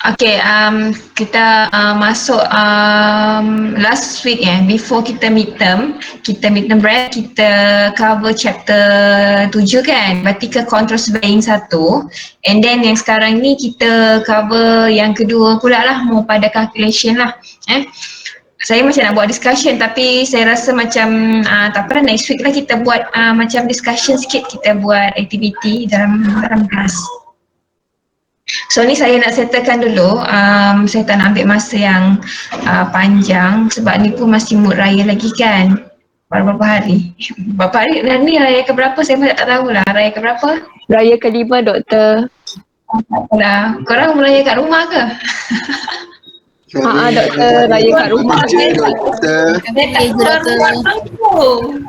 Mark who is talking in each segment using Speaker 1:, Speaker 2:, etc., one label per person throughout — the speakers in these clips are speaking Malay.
Speaker 1: Okay, kita masuk last week before kita midterm break, kita cover chapter 7 kan, vertical control surveying 1, and then yang sekarang ni kita cover yang kedua pula lah, more pada calculation lah. Saya macam nak buat discussion tapi saya rasa macam tak apa, next week lah kita buat macam discussion sikit, kita buat aktiviti dalam kelas. So ni saya nak settlekan dulu, saya tak nak ambil masa yang panjang sebab ni pun masih mood raya lagi kan. Baru berapa hari? Berapa hari? Ni raya ke berapa? Saya pun tak tahu lah. Raya ke berapa?
Speaker 2: Raya ke-5, Doktor.
Speaker 1: Tak apalah. Korang meraya kat rumah ke?
Speaker 2: Doktor, raya kat rumah.
Speaker 3: Doktor.
Speaker 1: Saya tak keluar rumah kampung.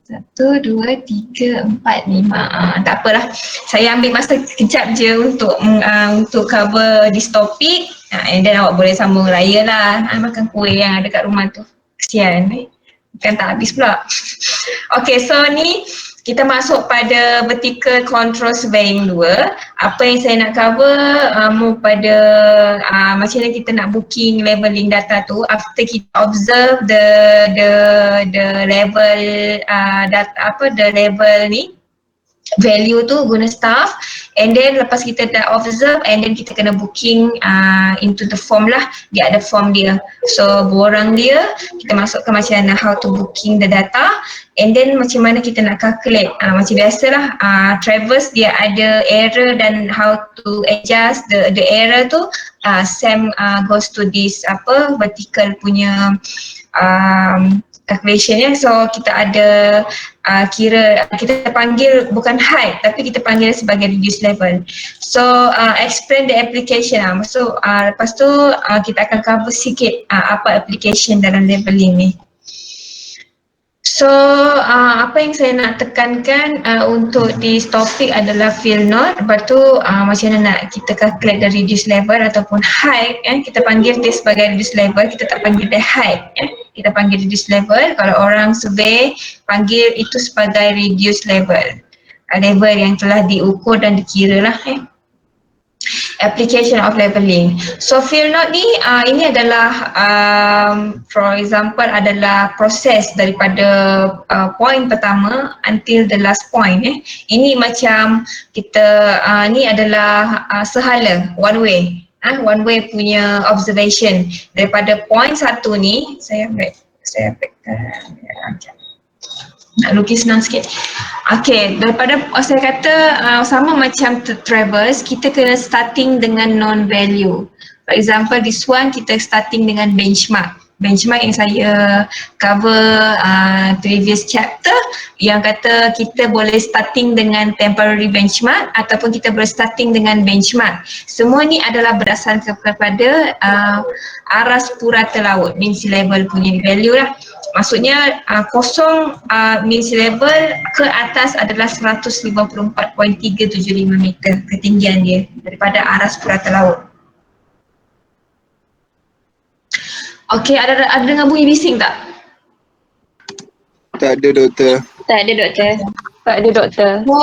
Speaker 1: 1, 2, 3, 4, 5. Tak apalah. Saya ambil masa kejap je untuk cover this topic. And then awak boleh sambung raya lah. Makan kuih yang ada kat rumah tu. Kesian. Kan tak habis pula. Okay, so ni kita masuk pada vertical control surveying 2. Apa yang saya nak cover pada macam mana kita nak booking leveling data tu after kita observe the level data, the level ni value tu guna staff, and then lepas kita dah observe and then kita kena booking into the form lah. Dia ada form dia, so borang dia kita masukkan macam mana how to booking the data, and then macam mana kita nak calculate. Macam biasalah, Traverse dia ada error dan how to adjust the error tu, same goes to this vertical punya calculation ya. So kita ada kita panggil bukan height tapi kita panggil sebagai reduced level. So explain the application so lepas tu kita akan cover sikit apa application dalam leveling ni. So apa yang saya nak tekankan untuk this topic adalah field node. Lepas tu macam mana nak kita calculate the reduced level ataupun height kita panggil dia sebagai reduced level, kita tak panggil dia height kita panggil reduced level. Kalau orang survey panggil itu sebagai reduced level, level yang telah diukur dan dikira lah application of leveling. So field node ni ini adalah for example adalah proses daripada point pertama until the last point Ini macam kita ni adalah sehala one way punya observation daripada point 1 ni. Saya ambil nak lukis senang sikit. Okay, daripada saya kata sama macam Traverse, kita kena starting dengan non-value. For example, this one kita starting dengan benchmark. Benchmark yang saya cover previous chapter yang kata kita boleh starting dengan temporary benchmark ataupun kita boleh starting dengan benchmark. Semua ni adalah berdasarkan kepada aras purata laut, mean sea level punya value lah. Maksudnya kosong mean sea level ke atas adalah 154.375 meter ketinggian dia daripada aras purata laut. Okey, ada dengar bunyi bising tak?
Speaker 3: Tak ada, Doktor.
Speaker 2: Tak ada, Doktor.
Speaker 1: So,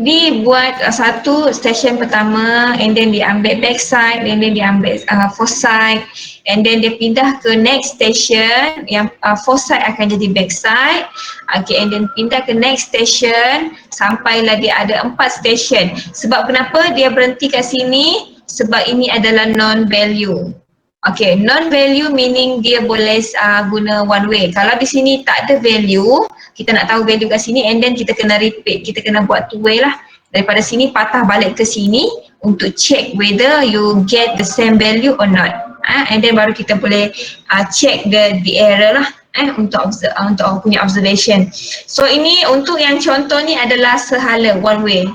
Speaker 1: dibuat satu station pertama and then diambil backside and then diambil foresight and then dia pindah ke next station yang foresight akan jadi backside. Okay, and then pindah ke next station sampailah dia ada 4 station. Sebab kenapa dia berhenti kat sini? Sebab ini adalah non-value. Okay, non-value meaning dia boleh guna one way. Kalau di sini tak ada value, kita nak tahu value kat sini and then kita kena repeat, kita kena buat two way lah. Daripada sini patah balik ke sini untuk check whether you get the same value or not. And then baru kita boleh check the error lah untuk punya observation. So ini untuk yang contoh ni adalah sehala one way.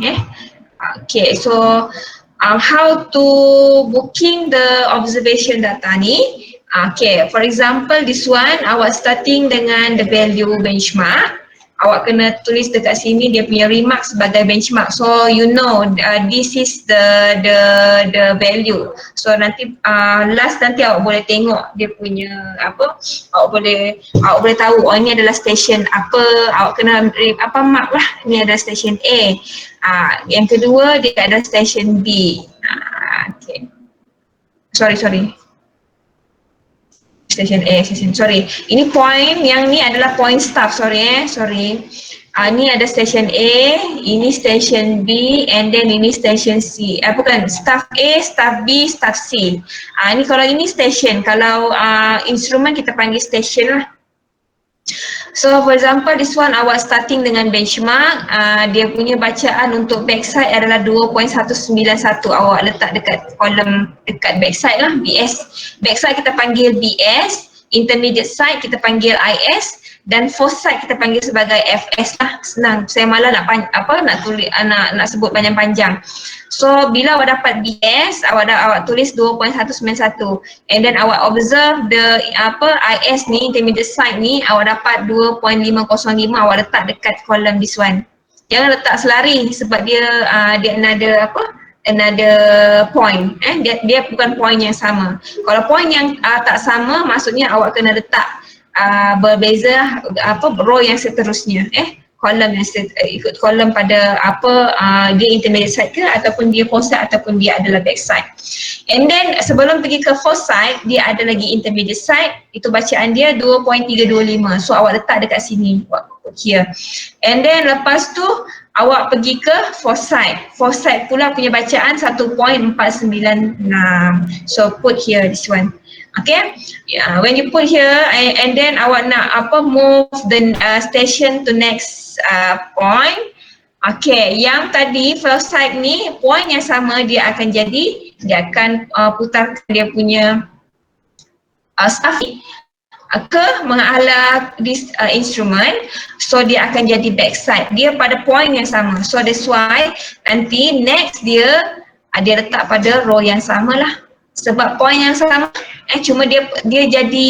Speaker 1: Okay, so how to booking the observation data ni. Okay, for example this one awak starting dengan the value benchmark. awak kena tulis dekat sini dia punya remark sebagai benchmark. So you know this is the value. So nanti last nanti awak boleh tengok dia punya apa, awak boleh tahu oh ini adalah station apa, awak kena mark lah, ini adalah station A. Yang kedua dia ada station B. Okay. Sorry. Station A, sorry. Ini point, yang ni adalah point staff, sorry. Ni ada station A, ini station B, and then ini station C. Bukan, staff A, staff B, staff C. Ni kalau ini station, kalau instrumen kita panggil station lah. So for example, this one awak starting dengan benchmark, dia punya bacaan untuk backside adalah 2.191, awak letak dekat kolom dekat backside lah, BS. Backside kita panggil BS, intermediate side kita panggil IS, dan fourth side kita panggil sebagai FS lah. Senang, saya malah nak tulis, nak sebut panjang-panjang. So bila awak dapat BS, awak tulis 2.191, and then awak observe the IS ni, intermediate side ni, awak dapat 2.505, awak letak dekat kolom this one. Jangan letak selari sebab dia another point. Dia bukan point yang sama. Kalau point yang tak sama, maksudnya awak kena letak berbeza row yang seterusnya, kolom yang ikut kolom pada dia intermediate side ke ataupun dia fourth side ataupun dia adalah back side. And then sebelum pergi ke fourth side, dia ada lagi intermediate side, itu bacaan dia 2.325. So awak letak dekat sini, here. And then lepas tu awak pergi ke fourth side. Fourth side pula punya bacaan 1.496. So put here this one. Okay, when you put here and then awak nak move the station to next point. Okay, yang tadi first side ni point yang sama dia akan akan putar dia punya staff ke mengarah this instrument, so dia akan jadi backside, dia pada point yang sama. So that's why nanti next dia letak pada row yang sama lah, sebab point yang sama, cuma dia jadi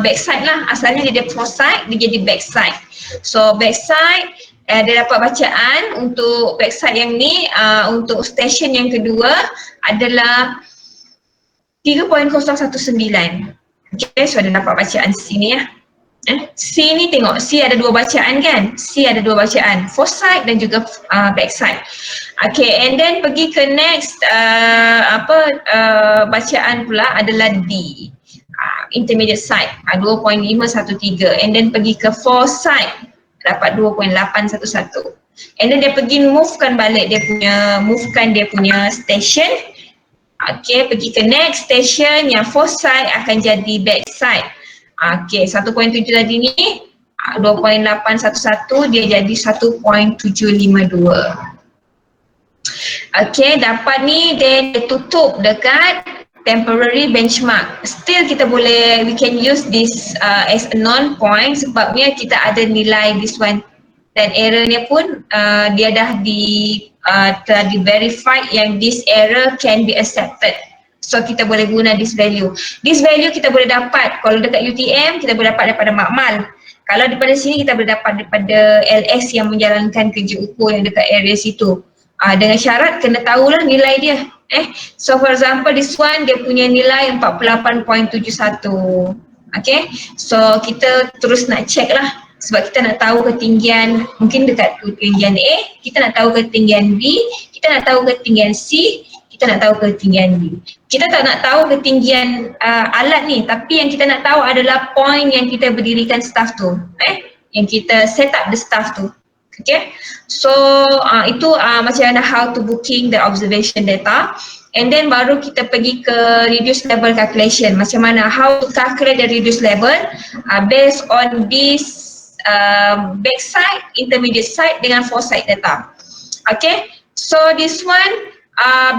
Speaker 1: backside lah. Asalnya dia fourth side, dia jadi backside. So backside dia dapat bacaan untuk backside yang ni, untuk station yang kedua adalah 3.019. Okay, so dia dapat bacaan sini ya. C ni tengok, C ada dua bacaan kan? C ada dua bacaan, fourth side dan juga backside. Okay, and then pergi ke next bacaan pula adalah D, intermediate side, 2.513, and then pergi ke fourth side dapat 2.811, and then dia pergi movekan dia punya station. Okay, pergi ke next station yang fourth side akan jadi backside. Okay, 1.7 tadi ni 2.811 dia jadi 1.752. Okay, dapat ni then dia tutup dekat temporary benchmark. Still we can use this as a non point sebabnya kita ada nilai this one, dan errornya pun dia dah telah di verified yang this error can be accepted. So kita boleh guna this value. This value kita boleh dapat kalau dekat UTM, kita boleh dapat daripada makmal. Kalau daripada sini kita boleh dapat daripada LS yang menjalankan kerja ukur yang dekat area situ. Dengan syarat kena tahulah nilai dia. So for example this one dia punya nilai 48.71. Okay, so kita terus nak check lah sebab kita nak tahu ketinggian, mungkin dekat ketinggian A, kita nak tahu ketinggian B, kita nak tahu ketinggian C, kita nak tahu ketinggian D. Kita tak nak tahu ketinggian alat ni, tapi yang kita nak tahu adalah point yang kita berdirikan staff tu, yang kita set up the staff tu. Okay, so itu macam mana how to booking the observation data, and then baru kita pergi ke reduce level calculation. Macam mana how to calculate the reduce level based on this backside, intermediate side dengan foreside data. Okay, so this one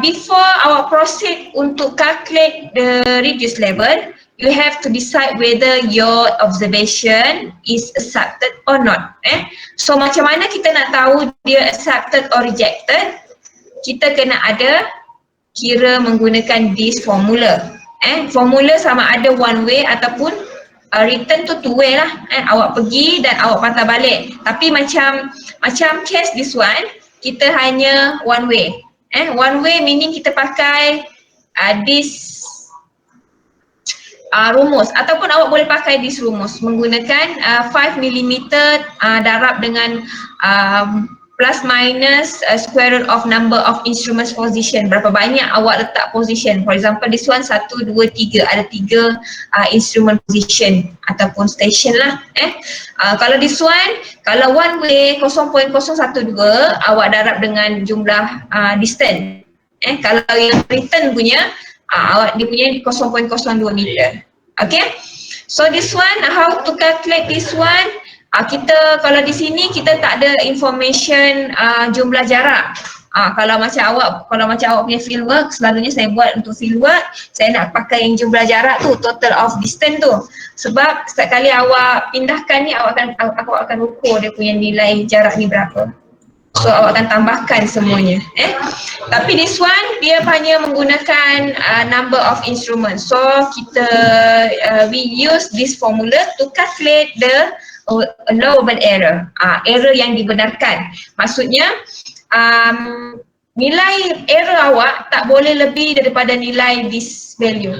Speaker 1: before our proceed untuk calculate the reduce level, you have to decide whether your observation is accepted or not. So macam mana kita nak tahu dia accepted or rejected? Kita kena ada kira menggunakan this formula. Formula sama ada one way ataupun return tu two way lah, awak pergi dan awak patah balik. Tapi macam case this one, kita hanya one way. One way meaning kita pakai this rumus, ataupun awak boleh pakai this rumus menggunakan 5mm darab dengan plus minus square root of number of instruments position. Berapa banyak awak letak position. For example, this one 1, 2, 3. Ada 3 instrument position ataupun station lah. Kalau this one, kalau one way 0.012, awak darab dengan jumlah distance. Kalau yang return punya, awak dia punya 0.02 meter. Okay. So this one, how to calculate this one? Kita kalau di sini kita tak ada information jumlah jarak. Kalau macam awak punya fieldwork, selalunya saya buat untuk fieldwork, saya nak pakai yang jumlah jarak tu, total of distance tu. Sebab setiap kali awak pindahkan ni, awak akan ukur dia punya nilai jarak ni berapa. So awak akan tambahkan semuanya. Tapi this one dia hanya menggunakan number of instruments. So kita we use this formula to calculate the allowable error, error yang dibenarkan. Maksudnya nilai error awak tak boleh lebih daripada nilai this value.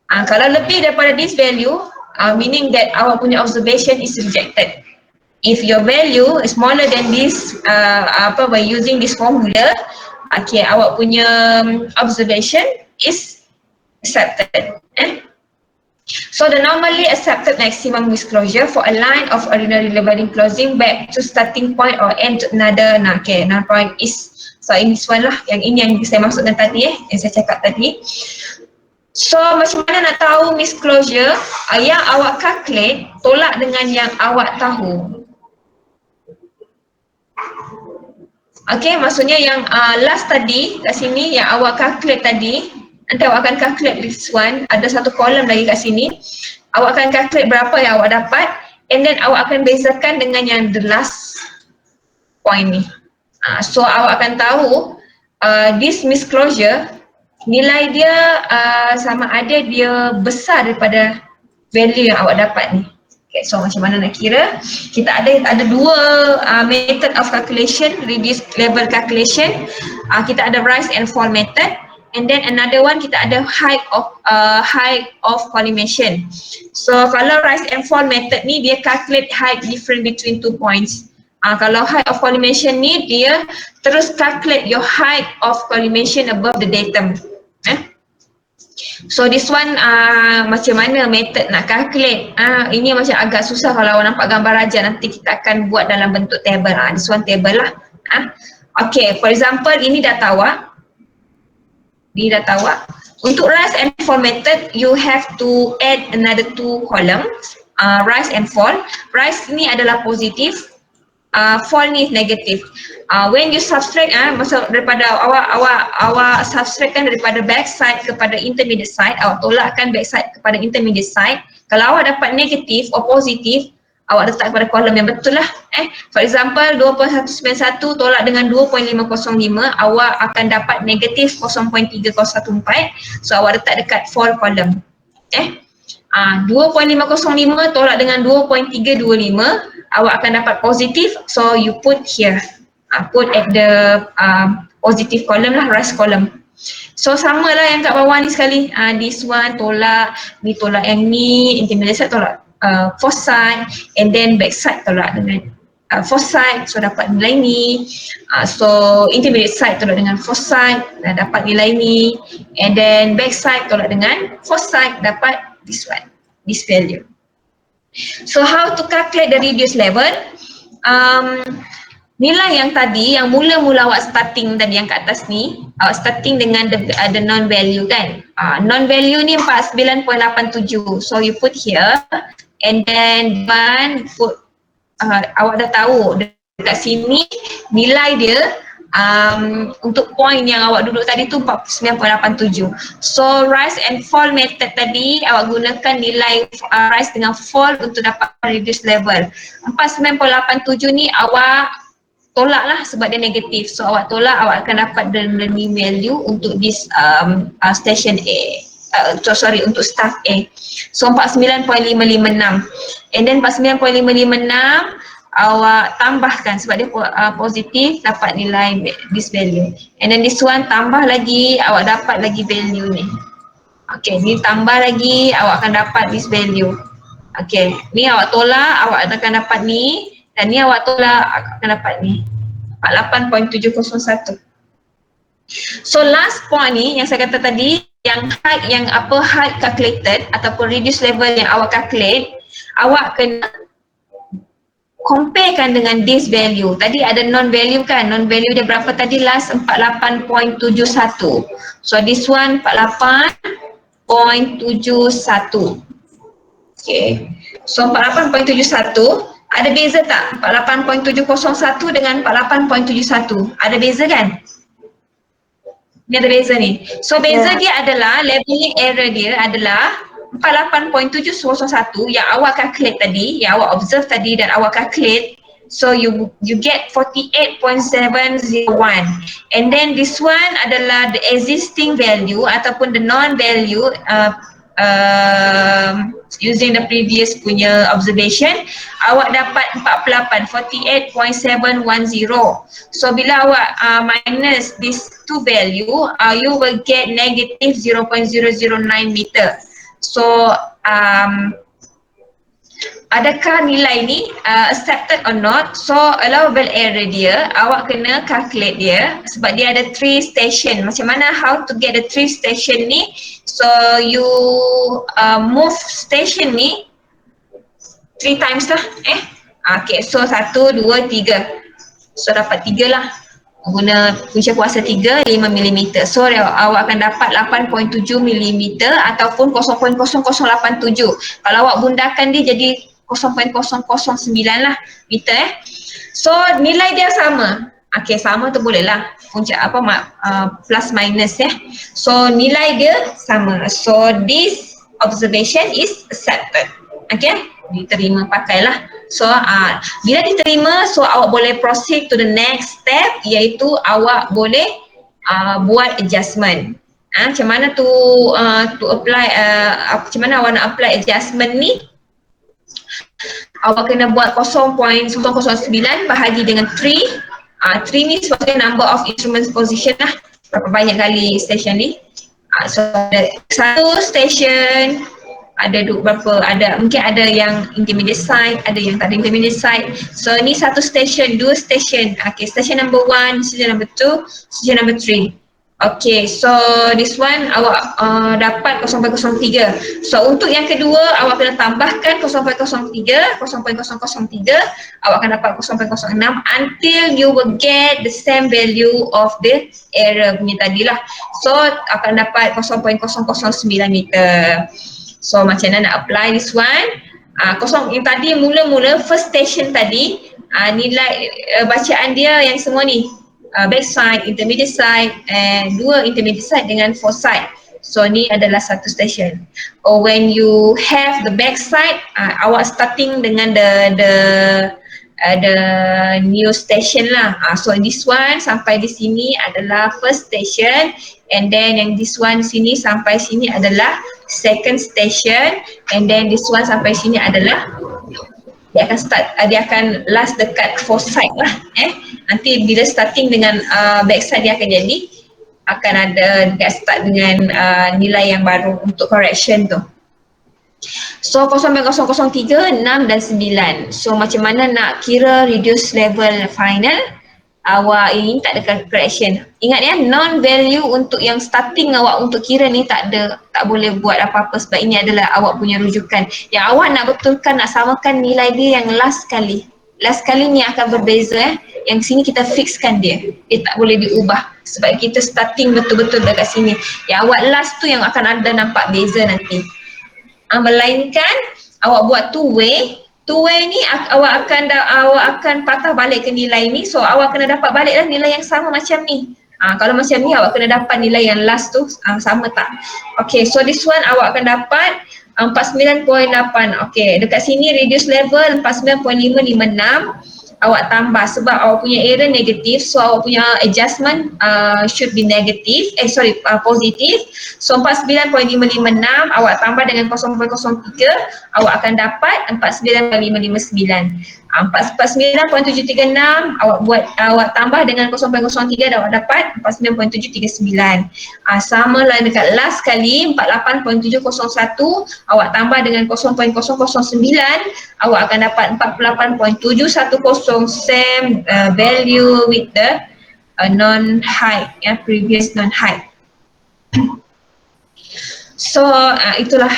Speaker 1: Kalau lebih daripada this value, meaning that awak punya observation is rejected. If your value is smaller than this, by using this formula, okay, awak punya observation is accepted. So the normally accepted maximum disclosure for a line of ordinary leveling closing back to starting point or end to another. Another point is, so ini one lah, yang ini yang saya maksudkan tadi yang saya cakap tadi. So macam mana nak tahu misclosure? Yang awak calculate tolak dengan yang awak tahu. Okay, maksudnya yang last tadi kat sini yang awak calculate tadi, nanti awak akan calculate this one, ada satu kolom lagi kat sini. Awak akan calculate berapa yang awak dapat, and then awak akan bezakan dengan yang the last point ni. So awak akan tahu this misclosure, nilai dia sama ada dia besar daripada value yang awak dapat ni. Okay, so macam mana nak kira? Kita ada dua method of calculation, reduced level calculation. Kita ada rise and fall method. And then another one kita ada height of collimation. So kalau rise and fall method ni dia calculate height different between 2 points. Kalau height of collimation ni dia terus calculate your height of collimation above the datum. So this one macam mana method nak calculate? Ini macam agak susah kalau awak nampak gambar raja, nanti kita akan buat dalam bentuk table. This one table lah. Okay, for example ini data awak. Untuk rise and fall method, you have to add another 2 columns, rise and fall. Rise ni adalah positif, fall ni negatif. When you subtract, masa daripada awak subtractkan daripada back side kepada intermediate side, awak tolakkan back side kepada intermediate side. Kalau awak dapat negatif atau positif, awak letak pada kolom yang betul lah. For example 2.191 tolak dengan 2.505, awak akan dapat negatif 0.3014. So awak letak dekat fall column. 2.505 tolak dengan 2.325, awak akan dapat positif. So you put here, put at the positive column lah, rise column. So sama lah yang kat bawah ni sekali. This one tolak, ni tolak yang ni, intermediate side tolak fourth side, and then back side tolak dengan fourth side, so dapat nilai ni. So intermediate side tolak dengan fourth side, dapat nilai ni, and then back side tolak dengan fourth side, dapat this one, this value. So how to calculate the reduced level? Nilai yang tadi, yang mula-mula awak starting tadi yang kat atas ni, awak starting dengan the non-value kan. Non-value ni 49.87, so you put here, and then put, awak dah tahu dekat sini nilai dia untuk point yang awak duduk tadi tu 49.87. So rise and fall method tadi awak gunakan nilai rise dengan fall untuk dapat reduce level. 49.87 ni awak tolak lah sebab dia negatif. So awak tolak, awak akan dapat the mean value untuk this station A. untuk staff A. So 49.556. And then 49.556 awak tambahkan sebab dia positif, dapat nilai this value. And then this one tambah lagi, awak dapat lagi value ni. Okay, ni tambah lagi, awak akan dapat this value. Okay, ni awak tolak, awak akan dapat ni, dan ni awak tolak, akan dapat ni 48.701. So last point ni yang saya kata tadi, yang height calculated ataupun reduce level yang awak calculate, awak kena comparekan dengan this value. Tadi ada non value kan, non value dia berapa tadi last? 48.71. So this one 48.71. Okay, so 48.71 ada beza tak? 48.701 dengan 48.71 ada beza kan? Ni ada beza ni. So beza dia adalah leveling error dia adalah 48.701 yang awak calculate tadi, yang awak observe tadi dan awak calculate. So you get 48.701. And then this one adalah the existing value ataupun the non-value using the previous punya observation, awak dapat 48.710. So bila awak minus these two value, you will get negative 0.009 meter. So adakah nilai ni accepted or not? So allowable error dia, awak kena calculate dia sebab dia ada 3 station. Macam mana how to get the 3 station ni? So you move station ni 3 times lah okay, so 1, 2, 3. So dapat 3 lah. Guna punca kuasa 3, 5mm. So awak akan dapat 8.7mm ataupun 0.0087. Kalau awak bundakan dia jadi 0.009 lah meter So nilai dia sama. Okay, sama tu boleh lah. Punca plus minus So nilai dia sama. So this observation is accepted. Okay, diterima pakailah. So bila diterima, so awak boleh proceed to the next step, iaitu awak boleh buat adjustment. Macam mana to apply, macam mana awak nak apply adjustment ni? Awak kena buat 0.009 bahagi dengan 3. 3 ni sebagai number of instruments position lah, berapa banyak kali station ni. So ada satu station, ada mungkin ada yang intermediate site, ada yang tak ada intermediate site. So ni satu station, 2 station. Okay, station number 1, station number 2, station number 3. Okay, so this one awak dapat 0.03. So untuk yang kedua, awak kena tambahkan 0.03, awak akan dapat 0.06 until you will get the same value of the error punya tadi lah. So akan dapat 0.009 meter. So macam mana nak apply this one? Yang tadi mula-mula first station tadi, nilai bacaan dia yang semua ni, back side, intermediate side, and 2 intermediate side dengan 4 side. So ni adalah satu station. Or when you have the back side, awak starting dengan the new station lah. So this one sampai di sini adalah first station, and then yang this one sini sampai sini adalah second station, and then this one sampai sini adalah dia akan last dekat 4 side lah. Nanti bila starting dengan back side dia akan jadi akan ada dekat start dengan nilai yang baru untuk correction tu. So 0.003, 6 dan 9. So macam mana nak kira reduce level final? Awak ini tak ada correction. Ingat ya, non value untuk yang starting awak untuk kira ni tak boleh buat apa-apa sebab ini adalah awak punya rujukan. Yang awak nak betulkan, nak samakan nilai dia yang last kali. Last kali ni akan berbeza Yang sini kita fixkan dia. Dia tak boleh diubah sebab kita starting betul-betul dekat sini. Yang awak last tu yang akan ada nampak beza nanti. Melainkan awak buat two way ni awak akan patah balik ke nilai ni. So awak kena dapat baliklah nilai yang sama macam ni. Kalau macam ni awak kena dapat nilai yang last tu sama tak. Okay, so this one awak akan dapat 49.8. Okay, dekat sini reduce level 49.556. awak tambah sebab awak punya error negatif, so awak punya adjustment should be negative, positif. So 49.556 awak tambah dengan 0.03, awak akan dapat 49.559. 49.736 awak tambah dengan 0.03 dan awak dapat 49.739. Sama lah dekat last kali 48.701 awak tambah dengan 0.009 awak akan dapat 48.710, same value with the non-height, previous non-height. So itulah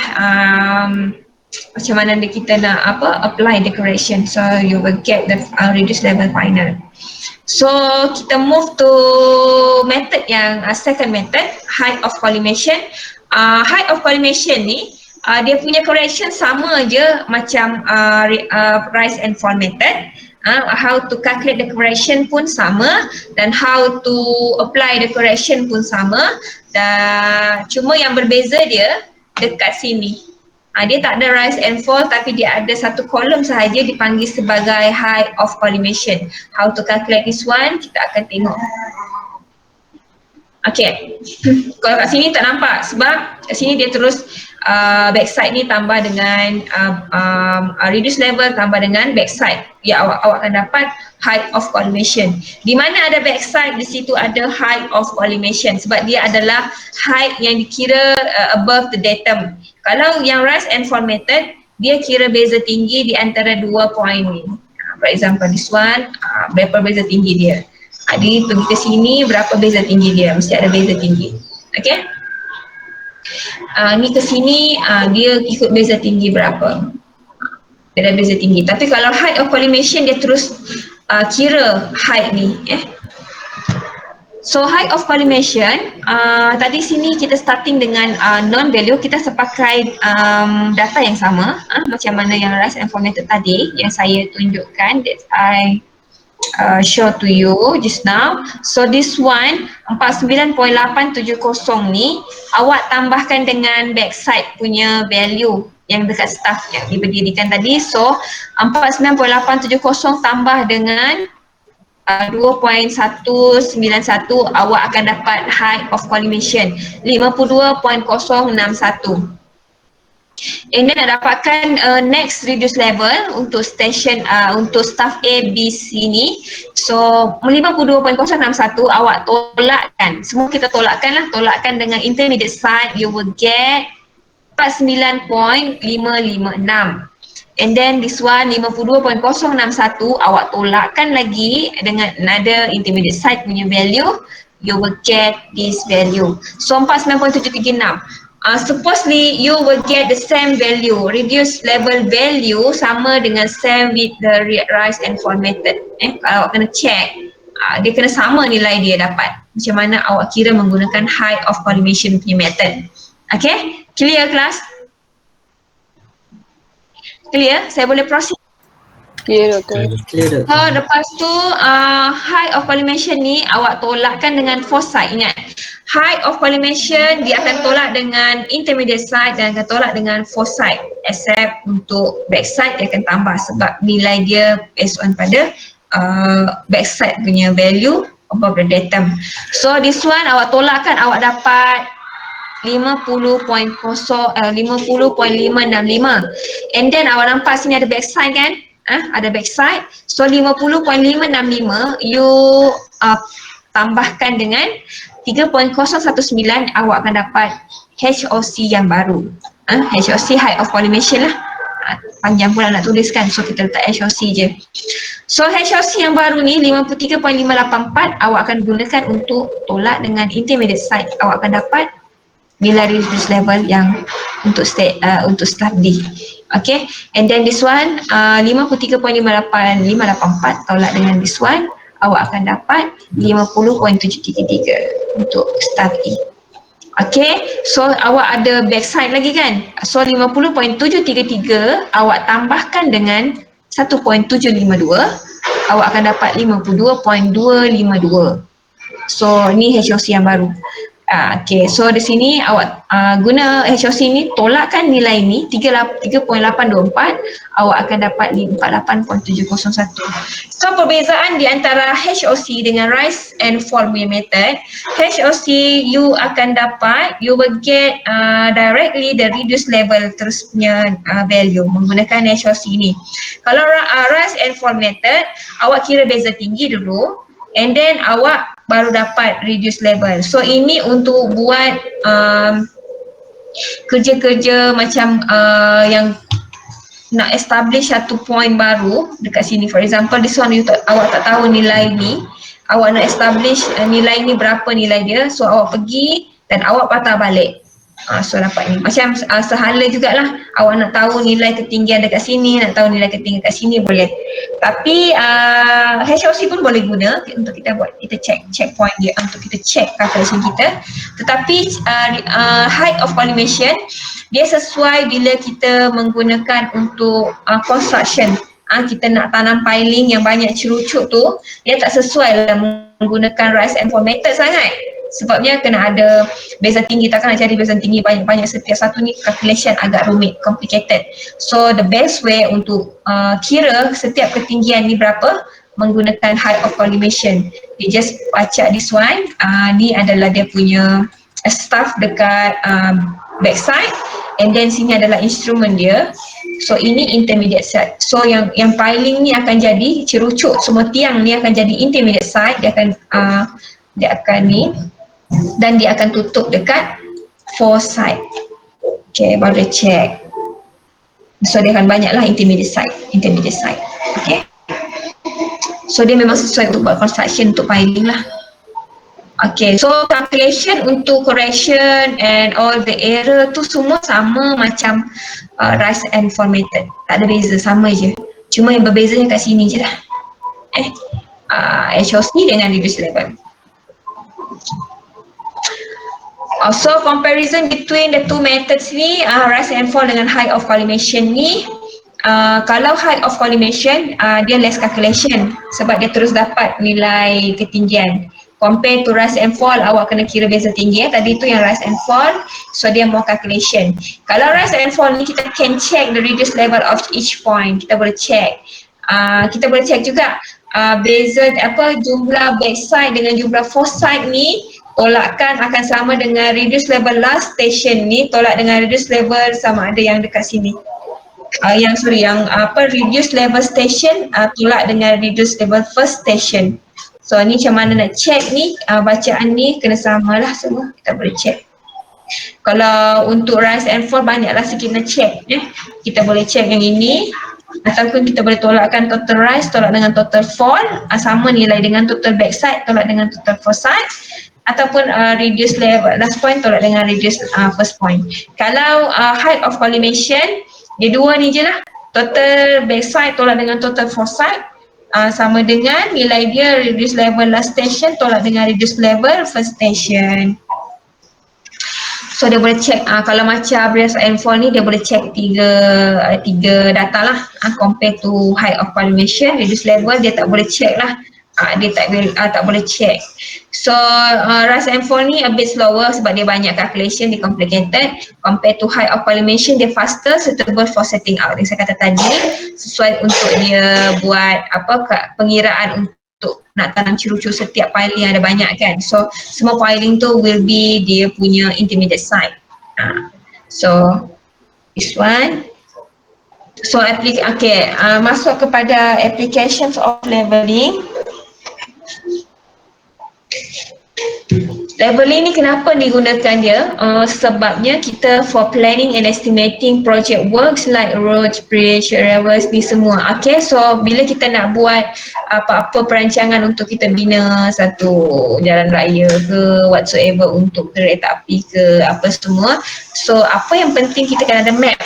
Speaker 1: macam mana kita nak apply the correction, so you will get the reduced level final. So kita move to method yang second method, height of collimation. Height of collimation ni dia punya correction sama je macam rise and fall method. How to calculate the correction pun sama dan how to apply the correction pun sama, dan cuma yang berbeza dia dekat sini. Dia tak ada rise and fall tapi dia ada satu kolom sahaja dipanggil sebagai height of collimation. How to calculate this one kita akan tengok. Okay, kalau kat sini tak nampak sebab kat sini dia terus backside ni tambah dengan reduce level tambah dengan backside. Ya, awak akan dapat height of collimation. Di mana ada backside, di situ ada height of collimation sebab dia adalah height yang dikira above the datum. Kalau yang rise and fall method, dia kira beza tinggi di antara dua point ni. For example, this one, berapa beza tinggi dia. Dia pergi ke sini, berapa beza tinggi dia, mesti ada beza tinggi. Okay? Ni ke sini, dia ikut beza tinggi berapa. Dia ada beza tinggi. Tapi kalau height of collimation, dia terus kira height ni. So height of collimation, tadi sini kita starting dengan non-value, kita sepakai data yang sama, macam mana yang rise and fall method tadi yang saya tunjukkan, that I show to you just now. So this one 49.870 ni awak tambahkan dengan backside punya value yang dekat staff yang diberdirikan tadi. So 49.870 tambah dengan 2.191 awak akan dapat height of collimation 52.061. And then nak dapatkan next reduce level untuk station untuk staff A, B, C ni. So 52.061 awak tolakkan, semua kita tolakkan lah, tolakkan dengan intermediate side, you will get 49.556. And then this one 52.061 awak tolakkan lagi dengan another intermediate side punya value, you will get this value. So 49.736. Supposedly you will get the same value, reduced level value sama dengan same with the rise and fall method. Kalau awak kena check, dia kena sama nilai dia dapat. Macam mana awak kira menggunakan height of collimation punya method. Okay, clear class? Clear? Saya boleh proceed?
Speaker 2: Clear doktor.
Speaker 1: So lepas tu height of collimation ni awak tolakkan dengan foci. Ingat, height of collimation dia akan tolak dengan intermediate side dan akan tolak dengan foci, except untuk backside dia akan tambah sebab nilai dia based on pada backside punya value above the datum. So this one awak tolakkan, awak dapat 50.565. And then awak nampak sini ada backside kan? Ada backside. So 50.565 you tambahkan dengan 3.019, awak akan dapat HOC yang baru. HOC height of collimation lah. Panjang pula nak tuliskan, so kita letak HOC je. So HOC yang baru ni 53.584 awak akan gunakan untuk tolak dengan intermediate side. Awak akan dapat nilai reduced level yang untuk staff D. Okay, and then this one 53.58584 tolak dengan this one, awak akan dapat 50.733 untuk staff E. Okay, so awak ada backside lagi kan? So 50.733 awak tambahkan dengan 1.752, awak akan dapat 52.252. So ni HOC yang baru. Okay, so di sini awak guna HOC ni tolakkan nilai ni 3.824, awak akan dapat 48.701. So perbezaan di antara HOC dengan rise and fall punya method, HOC you akan dapat, you will get directly the reduced level terus punya value menggunakan HOC ni. Kalau rise and fall method, awak kira beza tinggi dulu, and then awak baru dapat reduce level. So ini untuk buat kerja-kerja macam yang nak establish satu point baru dekat sini. For example, this one awak tak tahu nilai ni, awak nak establish nilai ni berapa nilai dia, so awak pergi dan awak patah balik. So dapat ni. Macam sehala jugalah, awak nak tahu nilai ketinggian dekat sini, nak tahu nilai ketinggian dekat sini boleh. Tapi HOC pun boleh guna untuk kita buat, kita check point dia, untuk kita check calculation kita. Tetapi height of collimation dia sesuai bila kita menggunakan untuk construction. Kita nak tanam piling yang banyak cerucuk tu, dia tak sesuai lah menggunakan rise and fall method sangat. Sebabnya kena ada beza tinggi, takkan nak cari beza tinggi banyak-banyak setiap satu ni, calculation agak rumit, complicated. So the best way untuk kira setiap ketinggian ni berapa, menggunakan height of collimation. You just baca this one, ni adalah dia punya staff dekat backside, and then sini adalah instrumen dia. So ini intermediate side. So yang piling ni akan jadi cerucuk, semua tiang ni akan jadi intermediate side, dia akan ni, dan dia akan tutup dekat four side. Okay, baru dia check. So dia akan banyaklah intermediate side. Okay. So dia memang sesuai untuk buat construction untuk piling lah. Okay, so calculation untuk correction and all the error tu semua sama macam rise and fall method. Tak ada beza, sama je. Cuma yang berbezanya kat sini je lah. HOC dengan reduced level. Also comparison between the two methods ni, rise and fall dengan height of collimation ni, kalau height of collimation dia less calculation sebab dia terus dapat nilai ketinggian. Compare to rise and fall, awak kena kira beza tinggi tadi tu yang rise and fall, so dia more calculation. Kalau rise and fall ni kita can check the reduced level of each point, kita boleh check. Kita boleh check juga beza jumlah backside dengan jumlah foreside ni, tolakkan akan sama dengan reduce level last station ni tolak dengan reduce level sama ada yang dekat sini. Reduce level station tolak dengan reduce level first station. So ni macam mana nak check ni, bacaan ni kena samalah semua, kita boleh check. Kalau untuk rise and fall banyaklah sikit nak check. Kita boleh check yang ini, ataupun kita boleh tolakkan total rise tolak dengan total fall, sama nilai dengan total backside tolak dengan total foreside, ataupun reduce level last point tolak dengan reduce first point. Kalau height of collimation, dia dua ni je lah, total backside tolak dengan total foreside, sama dengan nilai dia reduce level last station tolak dengan reduce level first station. So dia boleh check, kalau macam rise and fall ni dia boleh check tiga data lah, compare to height of collimation. Reduce level dia tak boleh check lah, dia tak boleh check. So rise and fall ni a bit slower sebab dia banyak calculation, dia complicated. Compare to height of collimation, dia faster, suitable for setting out. Yang saya kata tadi, sesuai untuk dia buat pengiraan untuk nak tanam cerucuk setiap piling yang ada banyak kan. So semua piling tu will be dia punya intermediate side. So this one. So masuk kepada applications of leveling. Leveling ni kenapa digunakan dia? Sebabnya kita for planning and estimating project works like roads, bridge, railways ni semua. Okay, so bila kita nak buat apa-apa perancangan untuk kita bina satu jalan raya ke whatsoever, untuk kereta api ke apa semua, so apa yang penting kita kena ada map.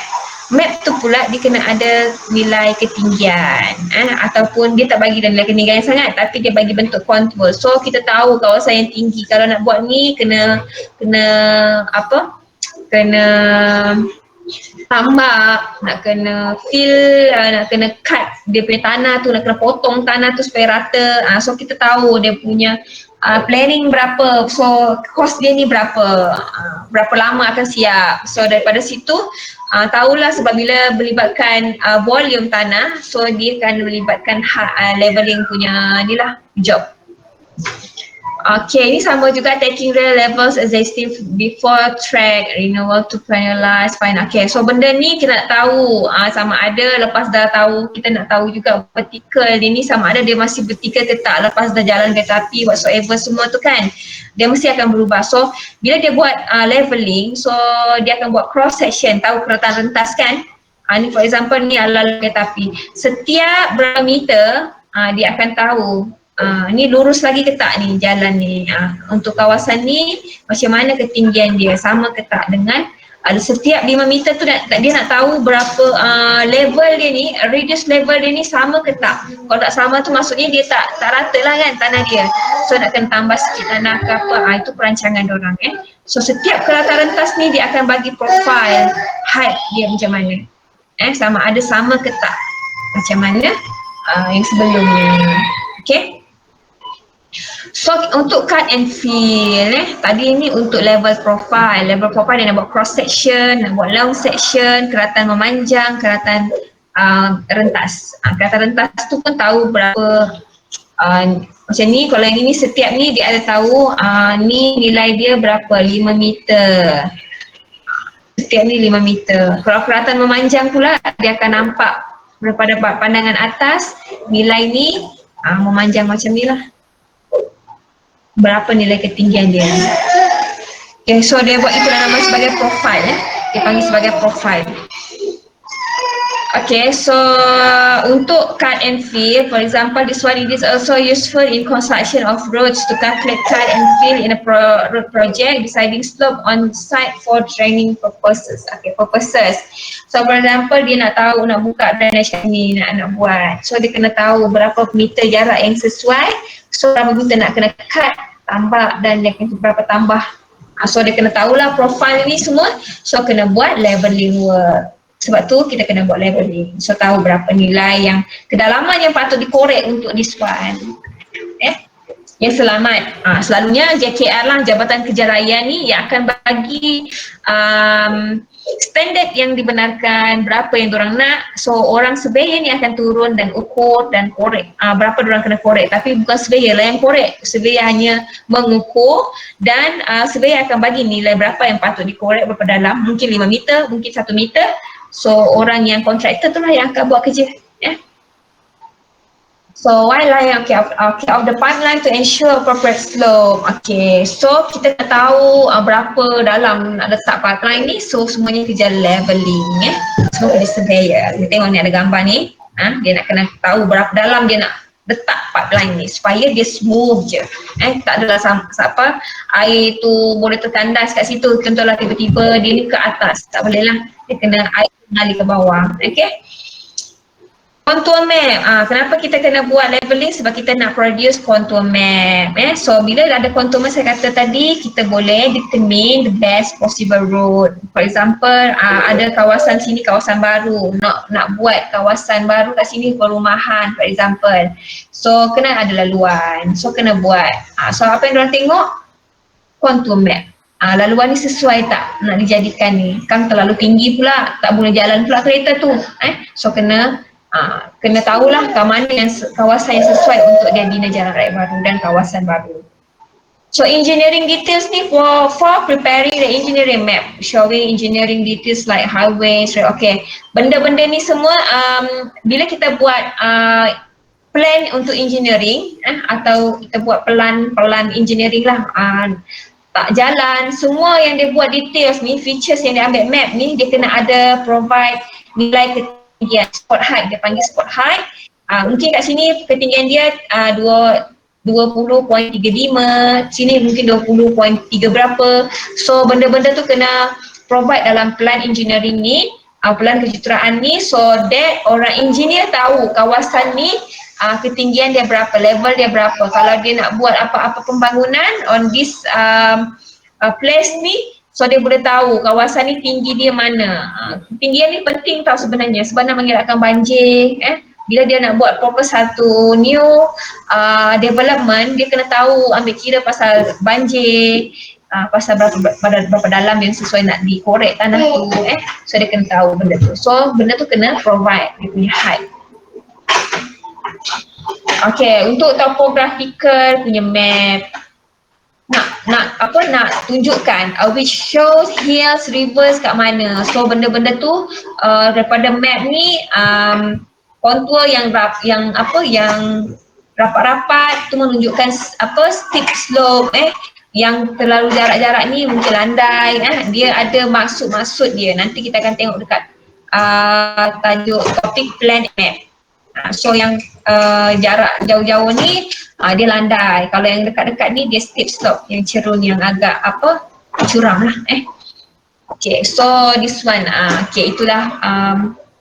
Speaker 1: Map tu pula dia kena ada nilai ketinggian, ataupun dia tak bagi nilai ketinggian sangat tapi dia bagi bentuk kontur. So kita tahu kawasan yang tinggi, kalau nak buat ni kena tambak, nak kena fill, nak kena cut dia punya tanah tu, nak kena potong tanah tu supaya rata. So kita tahu dia punya planning berapa, so cost dia ni berapa lama akan siap. So daripada situ tahulah sebab bila melibatkan volume tanah, so dia akan melibatkan leveling punya ni lah job. Okay, ini sama juga taking the levels existing before track, renewal to finalize, final. Okay, so benda ni kita nak tahu sama ada lepas dah tahu, kita nak tahu juga vertical ni sama ada dia masih vertical ke tak lepas dah jalan kereta api whatsoever semua tu kan. Dia mesti akan berubah. So, bila dia buat leveling, so dia akan buat cross section, tahu kereta rentas kan? Ni for example ni ala kereta api. Setiap berapa meter, dia akan tahu ni lurus lagi ke tak ni jalan ni, untuk kawasan ni macam mana ketinggian dia, sama ke tak dengan setiap 5 meter tu dia nak tahu berapa level dia ni, radius level dia ni sama ke tak. Kalau tak sama tu maksudnya dia tak rata lah kan tanah dia, so nak kena tambah sikit tanah ke apa, itu perancangan diorang So setiap kerata rentas ni dia akan bagi profile height dia macam mana, sama ada sama ke tak macam mana yang sebelumnya. Okay. So untuk cut and fill tadi ni untuk level profile. Level profile dia nak buat cross section, nak buat long section, keratan memanjang, keratan rentas. Keratan rentas tu pun tahu berapa macam ni, kalau yang ini setiap ni dia ada tahu ni nilai dia berapa, 5 meter. Setiap ni 5 meter. Kalau keratan memanjang pula dia akan nampak daripada pandangan atas nilai ni memanjang macam ni lah. Berapa nilai ketinggian dia. Okay, so dia buat itulah nama sebagai profile dia panggil sebagai profile. Okay, so untuk cut and fill, for example, this one it is also useful in construction of roads to calculate cut and fill in a road project, deciding slope on site for training purposes. Okay, purposes. So for example, dia nak tahu nak buka drainage ni, nak buat. So dia kena tahu berapa meter jarak yang sesuai. So berapa meter nak kena cut, tambah dan dia kena berapa tambah. So dia kena tahulah profile ni semua. So kena buat leveling work. Sebab tu kita kena buat leveling. So tahu berapa nilai yang kedalaman yang patut dikorek untuk this one. Yang selamat. Selalunya JKR lah, Jabatan Kerja Raya ni yang akan bagi standard yang dibenarkan, berapa yang diorang nak. So orang surveyor ni akan turun dan ukur dan korek berapa diorang kena korek. Tapi bukan surveyor lah yang korek, surveyor hanya mengukur dan surveyor akan bagi nilai berapa yang patut dikorek, berapa dalam, mungkin 5 meter, mungkin 1 meter. So orang yang kontraktor tu lah yang akan buat kerja. So why line of the pipeline to ensure appropriate slope. Okay, so kita nak tahu berapa dalam nak letak pipeline ni. So semuanya kerja leveling semua kerja surveyor. Kita tengok ni ada gambar ni. Dia nak kena tahu berapa dalam dia nak letak pipeline ni supaya dia smooth je. Tak adalah apa air tu boleh tertandas kat situ. Contohlah tiba-tiba dia ni ke atas, tak boleh lah. Dia kena air mengalir ke bawah. Okay. Contour map, kenapa kita kena buat leveling? Sebab kita nak produce contour map. So bila ada contour map saya kata tadi, kita boleh determine the best possible road. For example, ada kawasan sini, kawasan baru, nak buat kawasan baru kat sini, perumahan for example. So kena ada laluan, so kena buat. So apa yang diorang tengok? Contour map. Laluan ni sesuai tak nak dijadikan ni? Kan terlalu tinggi pula, tak boleh jalan pula kereta tu. So kena tahulah ke mana yang kawasan yang sesuai untuk dia bina jalan raya baru dan kawasan baru. So engineering details ni for preparing the engineering map, showing engineering details like highways. Okay, benda-benda ni semua bila kita buat plan untuk engineering atau kita buat pelan engineering lah, tak jalan, semua yang dia buat details ni, features yang dia ambil map ni, dia kena ada provide nilai ketinggian, spot height, dia panggil spot height. Mungkin kat sini ketinggian dia 20.35, sini mungkin 20.3 berapa. So benda-benda tu kena provide dalam plan engineering ni, plan kejuruteraan ni, so that orang engineer tahu kawasan ni ketinggian dia berapa, level dia berapa. Kalau dia nak buat apa-apa pembangunan on this place ni, so dia boleh tahu kawasan ni tinggi dia mana. Ketinggian ni penting tau sebenarnya sebab nak mengelakkan banjir, bila dia nak buat proper satu new development, dia kena tahu ambil kira pasal banjir, pasal berapa dalam yang sesuai nak dikorek tanah tu so dia kena tahu benda tu. So benda tu kena provide dia punya height. Okay, untuk topographical punya map, nak tunjukkan which shows hills, rivers kat mana. So benda-benda tu daripada map ni kontur yang rapat-rapat tu menunjukkan steep slope yang terlalu jarak-jarak ni mungkin landai dia ada maksud-maksud dia. Nanti kita akan tengok dekat tajuk topik plan map. So yang jarak jauh-jauh ni dia landai. Kalau yang dekat-dekat ni dia steep slope, yang cerun, yang agak curam lah Okay, so this one okay, itulah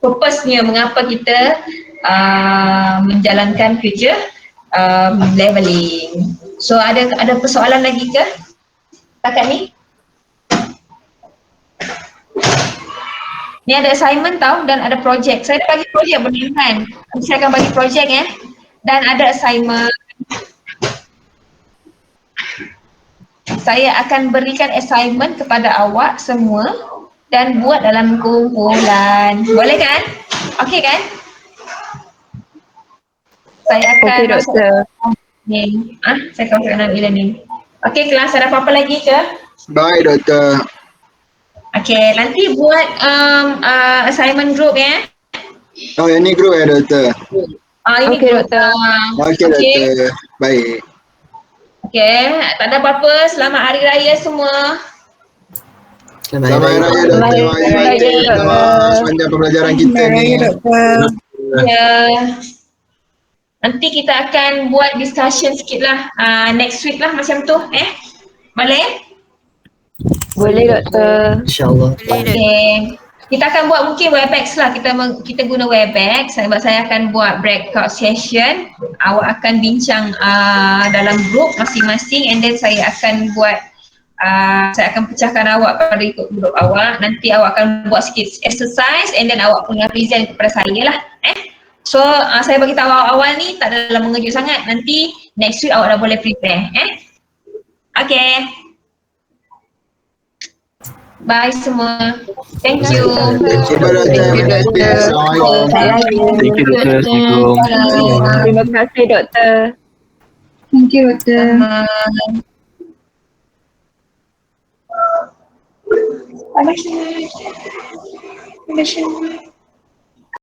Speaker 1: purpose-nya mengapa kita menjalankan kerja leveling. So ada persoalan lagi ke setakat ni? Ni ada assignment tau dan ada projek. Saya dah bagi projek benda kan. Saya akan bagi projek dan ada assignment. Saya akan berikan assignment kepada awak semua dan buat dalam kumpulan. Boleh kan? Okey kan? Saya akan
Speaker 2: Okey, Doktor.
Speaker 1: ni. Saya akan masuk dalam e-learning. Okey, kelas ada apa-apa lagi ke?
Speaker 3: Baik, Doktor.
Speaker 1: Okay, nanti buat assignment group
Speaker 3: Oh, yang ni group Doktor?
Speaker 1: Ini
Speaker 2: Okey,
Speaker 1: group.
Speaker 2: Doktor.
Speaker 3: Okey, Doktor. Baik.
Speaker 1: Okay, tak ada apa-apa. Selamat Hari Raya semua.
Speaker 3: Selamat Hari Raya, Doktor.
Speaker 2: Selamat Hari Raya, Doktor.
Speaker 3: Sepanjang pembelajaran kita ni.
Speaker 1: Ya. Nanti kita akan buat discussion sikit lah. Next week lah macam tu. Boleh?
Speaker 2: Boleh, Doktor.
Speaker 4: InsyaAllah.
Speaker 1: Okay. Kita akan buat mungkin Webex lah. Kita guna Webex sebab saya akan buat breakout session. Awak akan bincang dalam group masing-masing and then saya akan buat saya akan pecahkan awak pada ikut group awak. Nanti awak akan buat sikit exercise and then awak punya present kepada saya lah. So saya bagi tahu awal ni tak dalam mengejut sangat. Nanti next week awak dah boleh prepare. Okay. Bye semua. Thank you.
Speaker 3: Thank you, Doktor. Assalamualaikum.
Speaker 5: Thank you, Doktor. Assalamualaikum.
Speaker 2: Terima kasih, Doktor.
Speaker 6: Thank you, Doktor.
Speaker 1: Bye.